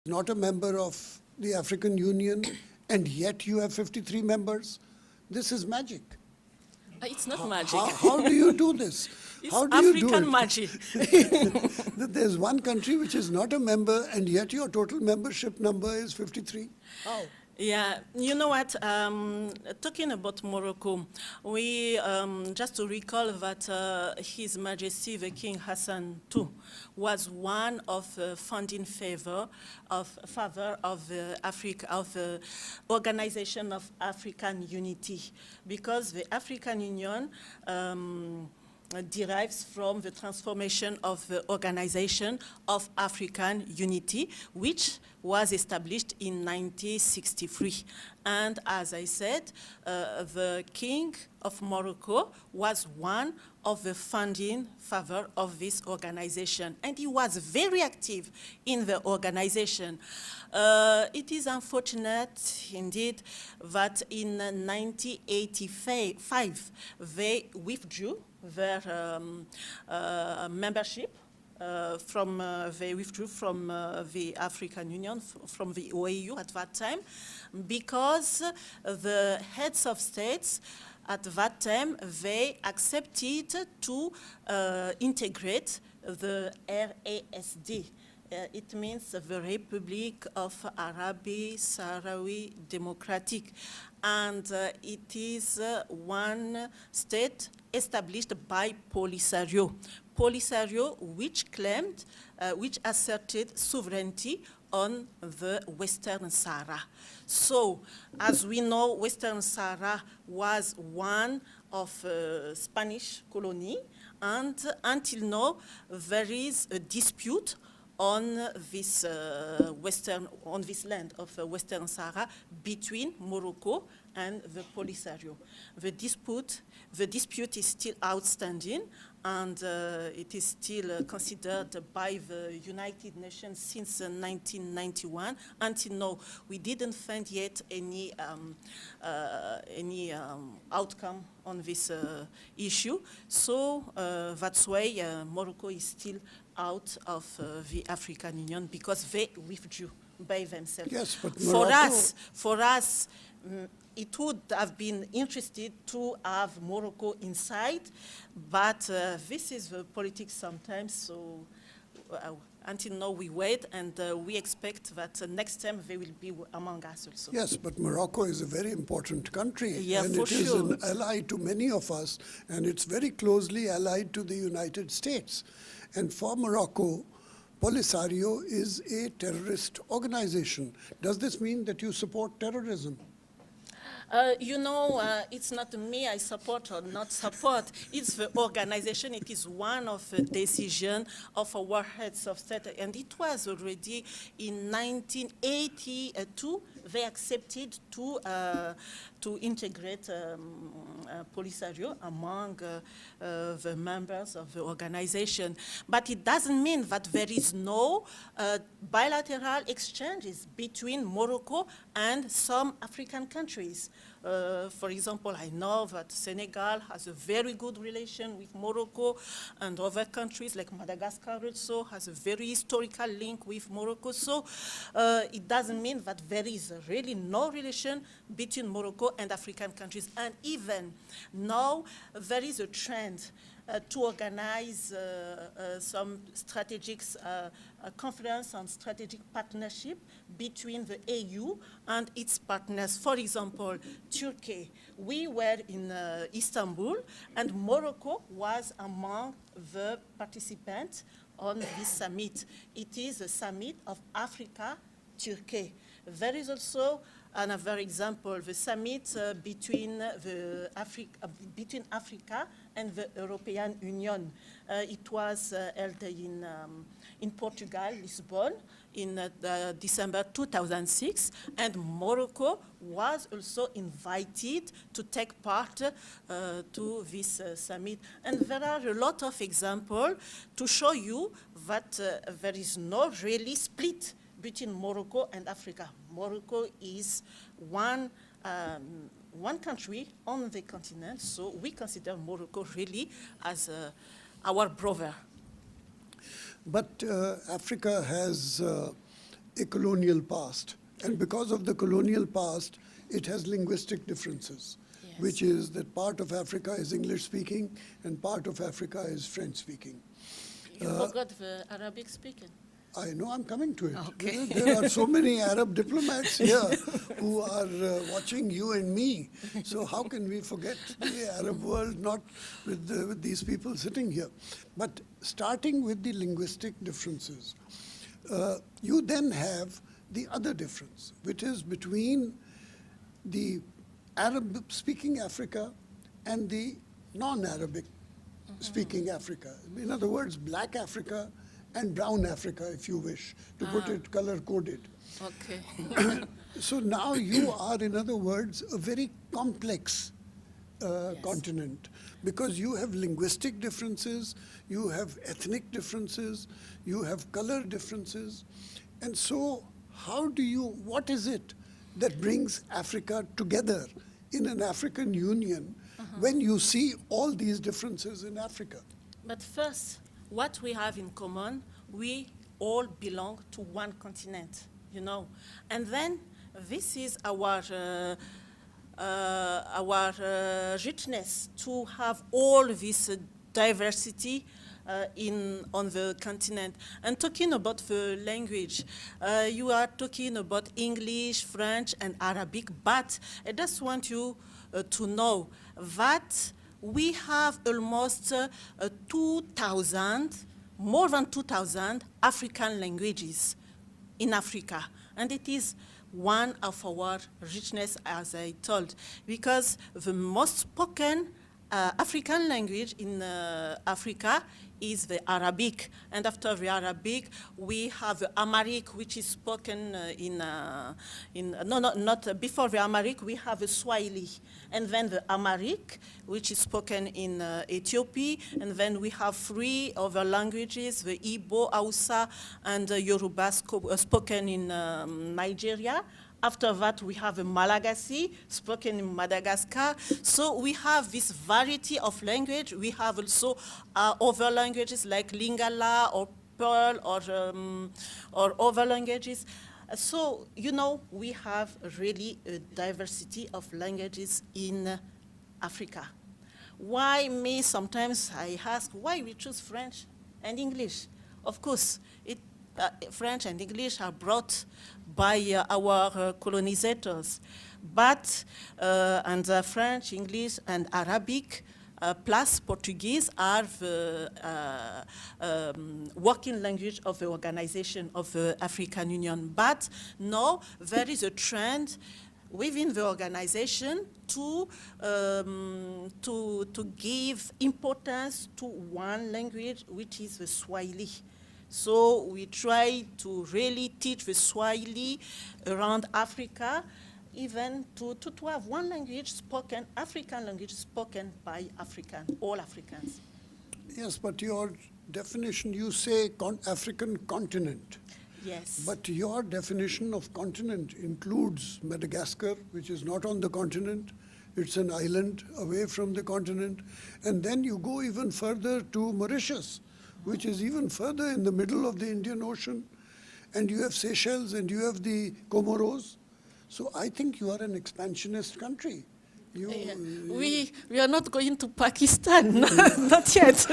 not a member of the African Union, and yet you have 53 members. This is magic. It's not magic. How do you do this? It's How do you do African it? magic. That there's one country which is not a member, and yet your total membership number is 53. How? Yeah, you know what? Talking about Morocco, we just to recall that His Majesty the King Hassan II was one of the founding father of the Organization of African Unity, because the African Union derives from the transformation of the Organization of African Unity, which was established in 1963. And as I said, the King of Morocco was one of the founding fathers of this organization, and he was very active in the organization. It is unfortunate indeed that in 1985 they withdrew their membership. They withdrew from the African Union, from the OAU at that time, because the heads of states at that time, they accepted to integrate the RASD. It means the Republic of Arabi Sahrawi Democratic. And it is one state established by Polisario. Polisario, which claimed, which asserted sovereignty on the Western Sahara. So, as we know, Western Sahara was one of Spanish colony, and until now, there is a dispute on this land of Western Sahara between Morocco and the Polisario. The dispute is still outstanding, and it is still considered by the United Nations since 1991. Until now, we didn't find yet any outcome on this issue. So that's why Morocco is still out of the African Union, because they withdrew by themselves. Yes, but Morocco... For us, it would have been interesting to have Morocco inside, but this is the politics sometimes, so until now we wait, and we expect that next time they will be among us also. Yes, but Morocco is a very important country, yeah, and for it is sure. an ally to many of us, and it's very closely allied to the United States. And for Morocco, Polisario is a terrorist organization. Does this mean that you support terrorism? It's not me I support or not support. It's the organization. It is one of the decisions of our heads of state. And it was already in 1982 they accepted to integrate Polisario among the members of the organization. But it doesn't mean that there is no bilateral exchanges between Morocco and some African countries. For example, I know that Senegal has a very good relation with Morocco, and other countries like Madagascar also has a very historical link with Morocco. So it doesn't mean that there is really no relation between Morocco and African countries. And even now, there is a trend to organize some strategic conference on strategic partnership between the AU and its partners. For example, Turkey. We were in Istanbul, and Morocco was among the participants on this summit. It is a summit of Africa, Turkey. There is also another example, the summit between Africa and the European Union. It was held in Portugal, Lisbon, in December 2006, and Morocco was also invited to take part to this summit. And there are a lot of examples to show you that there is no really split between Morocco and Africa. Morocco is one country on the continent, so we consider Morocco really as our brother. But Africa has a colonial past. And because of the colonial past, it has linguistic differences, Yes. which is that part of Africa is English-speaking and part of Africa is French-speaking. You forgot the Arabic speaking. I know, I'm coming to it. Okay. There are so many Arab diplomats here who are watching you and me. So how can we forget the Arab world, not with these people sitting here? But starting with the linguistic differences, you then have the other difference, which is between the Arab-speaking Africa and the non-Arabic speaking Africa. In other words, black Africa and brown Africa, if you wish, to put it color-coded. Okay. So now you are, in other words, a very complex Yes. continent, because you have linguistic differences, you have ethnic differences, you have color differences. And so what is it that brings Africa together in an African Union when you see all these differences in Africa? But first, what we have in common, we all belong to one continent, you know. And then this is our richness to have all this diversity on the continent. And talking about the language, you are talking about English, French, and Arabic, but I just want you to know that we have almost 2,000, more than 2,000 African languages in Africa. And it is one of our richness, as I told, because the most spoken African language in Africa is the Arabic. And after the Arabic, we have the Amharic, which is spoken before the Amharic, we have the Swahili. And then the Amharic, which is spoken in Ethiopia. And then we have 3 other languages, the Igbo, Hausa, and Yoruba spoken in Nigeria. After that, we have a Malagasy, spoken in Madagascar. So we have this variety of language. We have also other languages like Lingala or Pearl or other languages. So, you know, we have really a diversity of languages in Africa. Why me? Sometimes I ask why we choose French and English. Of course, French and English are brought by our colonizators, but French, English, and Arabic plus Portuguese are the working language of the organization of the African Union. But now there is a trend within the organization to give importance to one language, which is the Swahili. So we try to really teach the Swahili around Africa, even to have one language spoken, African language spoken by all Africans. Yes, but your definition, you say African continent. Yes. But your definition of continent includes Madagascar, which is not on the continent. It's an island away from the continent. And then you go even further to Mauritius, which is even further in the middle of the Indian Ocean. And you have Seychelles and you have the Comoros. So I think you are an expansionist country. We are not going to Pakistan, not yet.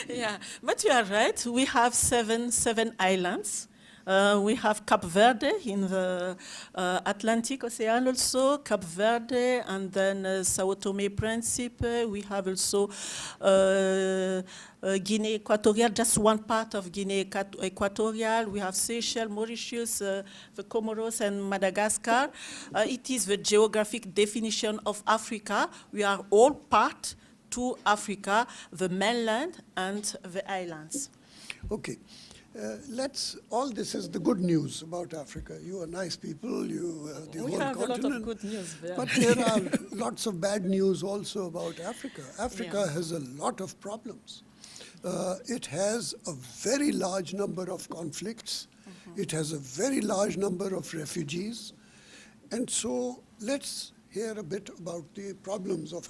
Yeah, but you are right. We have seven islands. We have Cape Verde in the Atlantic Ocean also, Cape Verde, and then Sao Tome Principe. We have also Guinea Equatorial, just one part of Guinea Equatorial. We have Seychelles, Mauritius, the Comoros, and Madagascar. It is the geographic definition of Africa. We are all part to Africa, the mainland and the islands. Okay. All this is the good news about Africa. You are nice people, the whole We have continent. a lot of good news there. But there are lots of bad news also about Africa. Africa Yeah. has a lot of problems. It has a very large number of conflicts. It has a very large number of refugees. And so let's hear a bit about the problems of